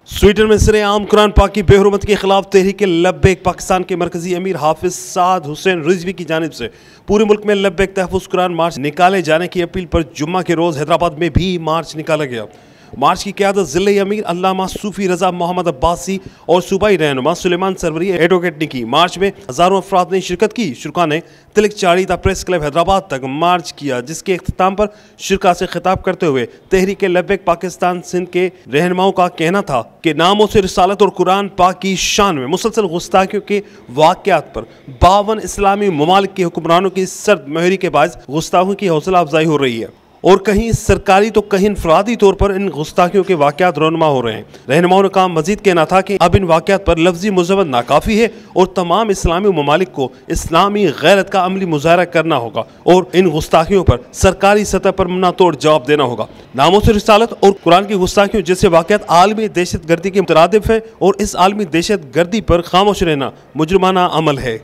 Sweden में सरेआम कुरान पाक की बेहुरमत के खिलाफ तहरीक लब्बैक पाकिस्तान के मरकजी अमीर हाफिज साद हुसैन रिजवी की जानिब से पूरे मुल्क में लब्बैक तहफ़्फ़ुज़ कुरान मार्च निकाले जाने की अपील पर जुम्मा के रोज़ हैदराबाद में भी मार्च निकाला गया। मार्च की क़यादत ज़िले अमीर अल्लामा सूफ़ी रज़ा मोहम्मद अब्बासी और सूबाई रहनुमा सुलेमान सरवरी एडवोकेट ने की। मार्च में हज़ारों अफराद ने शिरकत की। शुरा ने तिलक चाड़ीदा प्रेस क्लब हैदराबाद तक मार्च किया, जिसके अख्ताम पर शिरका से खिताब करते हुए तहरीक लब्बैक पाकिस्तान सिंध के रहनुमाओं का कहना था कि नामों से रिसालत और कुरान पाक की शान में मुसलसल गुस्ताखियों के वाक़यात पर 52 इस्लामी ममालिक के हुक्मरानों की सर्द महरी के बायस गुस्ताखियों की हौसला अफजाई हो रही है और कहीं सरकारी तो कहीं इनफरादी तौर पर इन गुस्ताखियों के वाक़यात रोनुमा हो रहे हैं। रहनुमाओं ने कहा, मजीद कहना था कि अब इन वाक़यात पर लफ्जी मुज़व्वत नाकाफ़ी है और तमाम इस्लामी ममालिक को इस्लामी गैरत का अमली मुजाहरा करना होगा और इन गुस्ताखियों पर सरकारी सतह पर मुन्ना तोड़ जवाब देना होगा। नामों से रिसालत और कुरान की गुस्ताखियों जैसे वाक़यात आलमी दहशत गर्दी के मुतरादिफ है और इस आलमी दहशत गर्दी पर खामोश रहना मुजरिमाना अमल है।